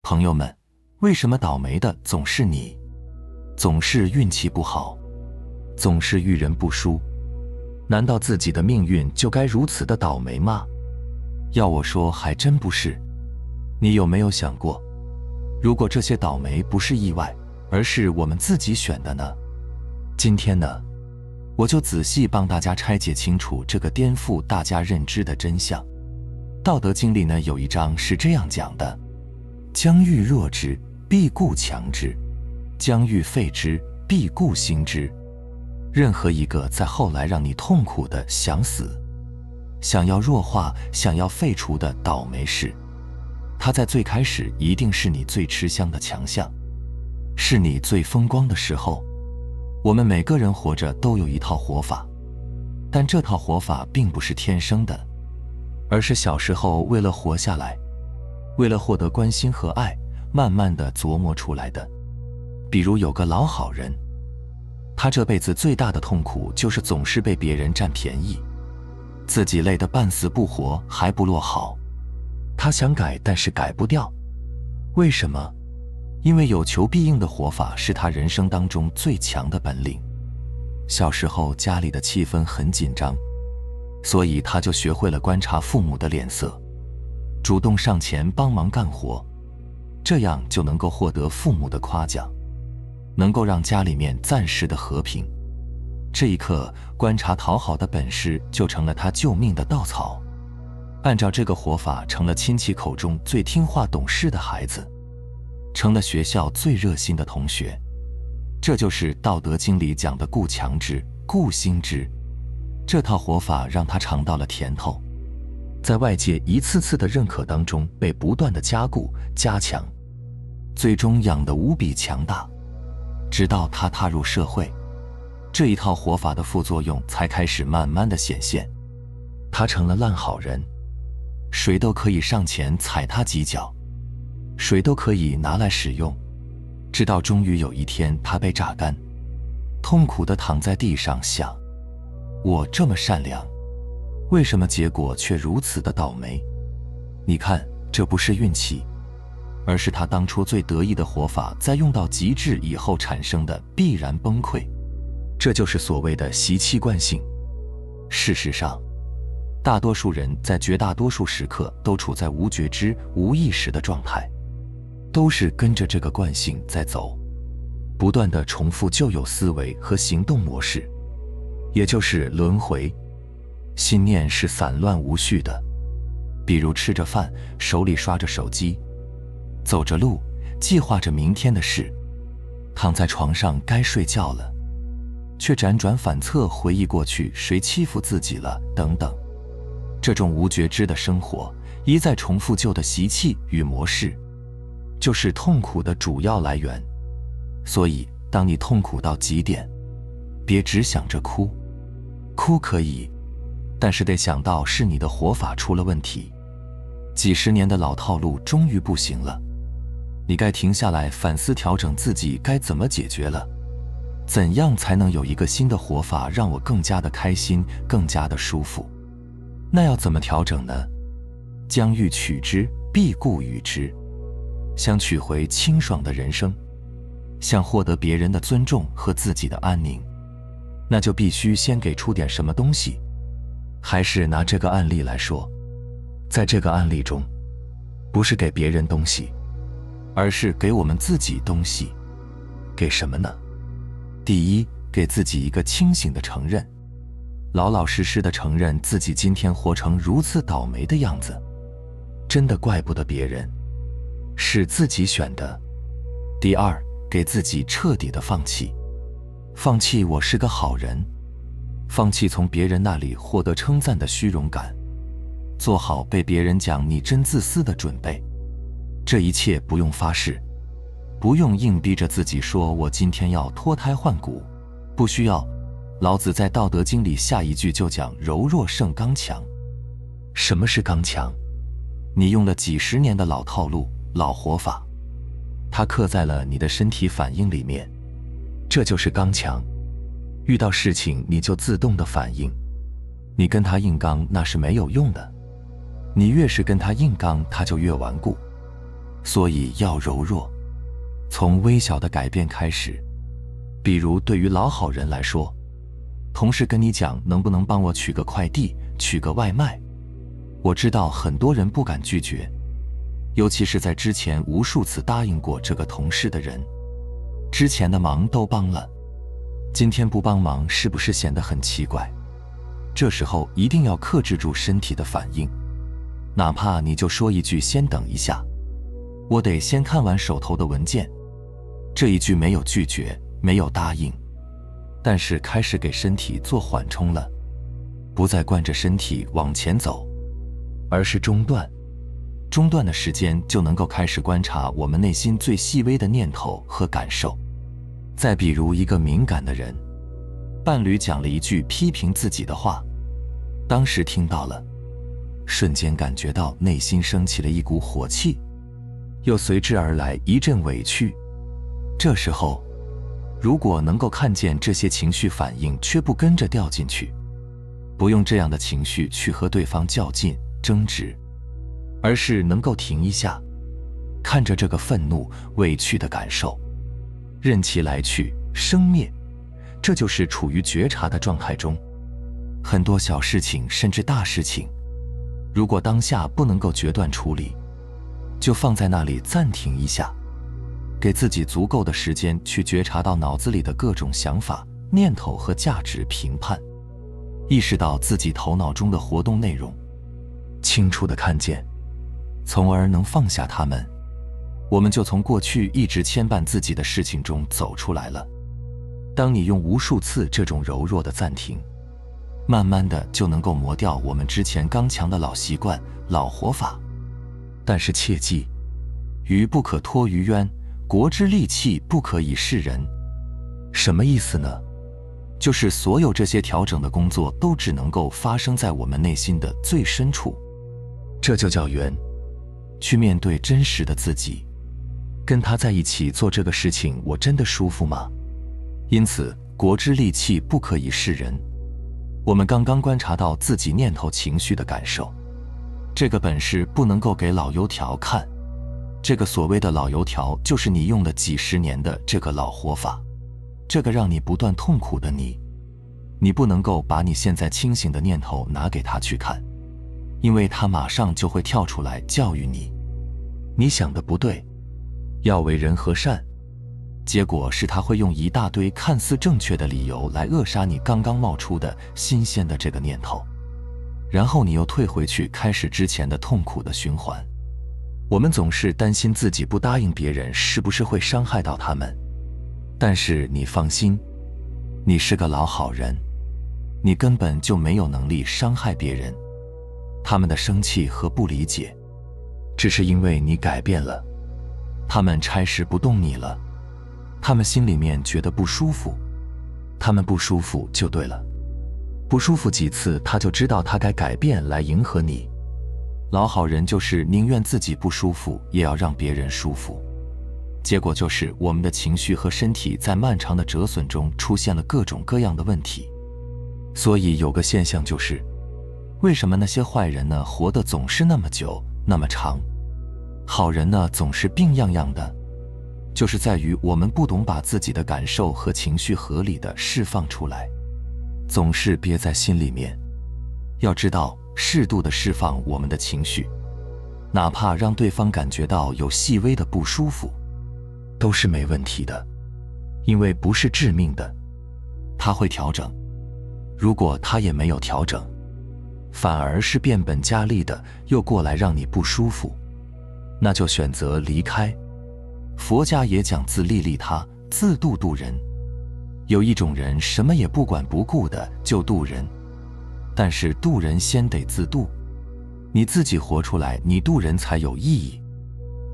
朋友们，为什么倒霉的总是你？总是运气不好，总是遇人不淑？难道自己的命运就该如此的倒霉吗？要我说，还真不是。你有没有想过，如果这些倒霉不是意外，而是我们自己选的呢？今天呢，我就仔细帮大家拆解清楚这个颠覆大家认知的真相。道德经里呢，有一章是这样讲的：将欲弱之，必固强之；将欲废之，必固兴之。任何一个在后来让你痛苦的想死、想要弱化、想要废除的倒霉事，它在最开始一定是你最吃香的强项，是你最风光的时候。我们每个人活着都有一套活法，但这套活法并不是天生的，而是小时候为了活下来，为了获得关心和爱，慢慢地琢磨出来的。比如有个老好人，他这辈子最大的痛苦就是总是被别人占便宜，自己累得半死不活还不落好。他想改，但是改不掉。为什么？因为有求必应的活法是他人生当中最强的本领。小时候家里的气氛很紧张，所以他就学会了观察父母的脸色，主动上前帮忙干活，这样就能够获得父母的夸奖，能够让家里面暂时的和平。这一刻，观察讨好的本事就成了他救命的稻草。按照这个活法，成了亲戚口中最听话懂事的孩子，成了学校最热心的同学。这就是《道德经》里讲的固强之，固兴之。这套活法让他尝到了甜头，在外界一次次的认可当中被不断的加固、加强，最终养得无比强大。直到他踏入社会，这一套活法的副作用才开始慢慢的显现。他成了烂好人，谁都可以上前踩他几脚，谁都可以拿来使用。直到终于有一天，他被榨干，痛苦地躺在地上想：我这么善良，为什么结果却如此的倒霉？你看，这不是运气，而是他当初最得意的活法在用到极致以后产生的必然崩溃。这就是所谓的习气惯性。事实上，大多数人在绝大多数时刻都处在无觉知、无意识的状态，都是跟着这个惯性在走，不断地重复旧有思维和行动模式，也就是轮回。心念是散乱无序的，比如吃着饭，手里刷着手机，走着路，计划着明天的事，躺在床上该睡觉了，却辗转反侧回忆过去谁欺负自己了等等。这种无觉知的生活，一再重复旧的习气与模式，就是痛苦的主要来源。所以当你痛苦到极点，别只想着哭，哭可以，但是得想到是你的活法出了问题，几十年的老套路终于不行了，你该停下来反思调整自己该怎么解决了。怎样才能有一个新的活法让我更加的开心，更加的舒服？那要怎么调整呢？将欲取之，必固与之。想取回清爽的人生，想获得别人的尊重和自己的安宁，那就必须先给出点什么东西。还是拿这个案例来说，在这个案例中，不是给别人东西，而是给我们自己东西。给什么呢？第一，给自己一个清醒的承认，老老实实的承认自己今天活成如此倒霉的样子，真的怪不得别人，是自己选的。第二，给自己彻底的放弃，放弃我是个好人，放弃从别人那里获得称赞的虚荣感，做好被别人讲你真自私的准备。这一切不用发誓，不用硬逼着自己说我今天要脱胎换骨，不需要。老子在《道德经》里下一句就讲柔弱胜刚强。什么是刚强？你用了几十年的老套路、老活法，它刻在了你的身体反应里面，这就是刚强。遇到事情你就自动的反应，你跟他硬刚那是没有用的，你越是跟他硬刚，他就越顽固。所以要柔弱，从微小的改变开始。比如对于老好人来说，同事跟你讲能不能帮我取个快递，取个外卖，我知道很多人不敢拒绝，尤其是在之前无数次答应过这个同事的人，之前的忙都帮了，今天不帮忙是不是显得很奇怪？这时候一定要克制住身体的反应，哪怕你就说一句先等一下，我得先看完手头的文件。这一句没有拒绝，没有答应，但是开始给身体做缓冲了，不再惯着身体往前走，而是中断。中断的时间就能够开始观察我们内心最细微的念头和感受。再比如一个敏感的人，伴侣讲了一句批评自己的话，当时听到了，瞬间感觉到内心升起了一股火气，又随之而来一阵委屈。这时候，如果能够看见这些情绪反应却不跟着掉进去，不用这样的情绪去和对方较劲争执，而是能够停一下，看着这个愤怒委屈的感受，任其来去生灭，这就是处于觉察的状态中。很多小事情甚至大事情，如果当下不能够决断处理，就放在那里暂停一下，给自己足够的时间去觉察到脑子里的各种想法、念头和价值评判，意识到自己头脑中的活动内容，清楚地看见，从而能放下它们，我们就从过去一直牵绊自己的事情中走出来了。当你用无数次这种柔弱的暂停，慢慢的就能够磨掉我们之前刚强的老习惯、老活法。但是切记，鱼不可脱于渊，国之利器不可以示人。什么意思呢？就是所有这些调整的工作都只能够发生在我们内心的最深处，这就叫缘。去面对真实的自己，跟他在一起做这个事情，我真的舒服吗？因此，国之利器不可以示人。我们刚刚观察到自己念头情绪的感受，这个本事不能够给老油条看。这个所谓的老油条，就是你用了几十年的这个老活法，这个让你不断痛苦的你，你不能够把你现在清醒的念头拿给他去看，因为他马上就会跳出来教育你，你想的不对，要为人和善。结果是他会用一大堆看似正确的理由来扼杀你刚刚冒出的新鲜的这个念头，然后你又退回去开始之前的痛苦的循环。我们总是担心自己不答应别人是不是会伤害到他们，但是你放心，你是个老好人，你根本就没有能力伤害别人。他们的生气和不理解，只是因为你改变了，他们拆时不动你了，他们心里面觉得不舒服，他们不舒服就对了，不舒服几次他就知道他该改变来迎合你。老好人就是宁愿自己不舒服也要让别人舒服，结果就是我们的情绪和身体在漫长的折损中出现了各种各样的问题。所以有个现象就是，为什么那些坏人呢活得总是那么久那么长，好人呢总是病怏怏的，就是在于我们不懂把自己的感受和情绪合理的释放出来，总是憋在心里面。要知道，适度的释放我们的情绪，哪怕让对方感觉到有细微的不舒服，都是没问题的，因为不是致命的，他会调整。如果他也没有调整，反而是变本加厉的又过来让你不舒服，那就选择离开。佛家也讲自利利他，自度度人。有一种人什么也不管不顾的就度人，但是度人先得自度，你自己活出来，你度人才有意义。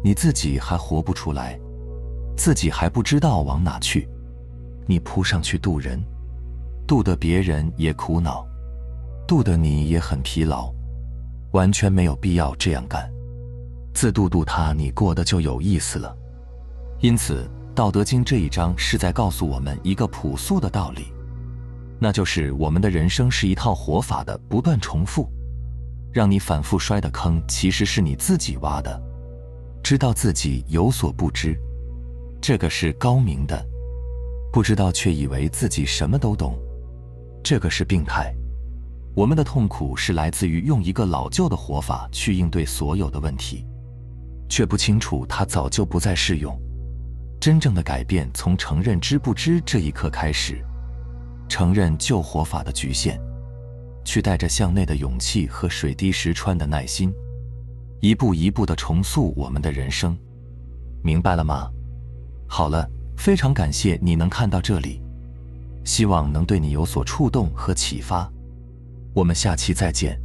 你自己还活不出来，自己还不知道往哪去，你扑上去度人，度得别人也苦恼，度得你也很疲劳，完全没有必要这样干。自度度他，你过得就有意思了。因此，《道德经》这一章是在告诉我们一个朴素的道理，那就是我们的人生是一套活法的不断重复，让你反复摔的坑其实是你自己挖的。知道自己有所不知，这个是高明的；不知道却以为自己什么都懂，这个是病态。我们的痛苦是来自于用一个老旧的活法去应对所有的问题，却不清楚它早就不再适用。真正的改变从承认知不知这一刻开始，承认旧活法的局限，去带着向内的勇气和水滴石穿的耐心，一步一步地重塑我们的人生。明白了吗？好了，非常感谢你能看到这里，希望能对你有所触动和启发。我们下期再见。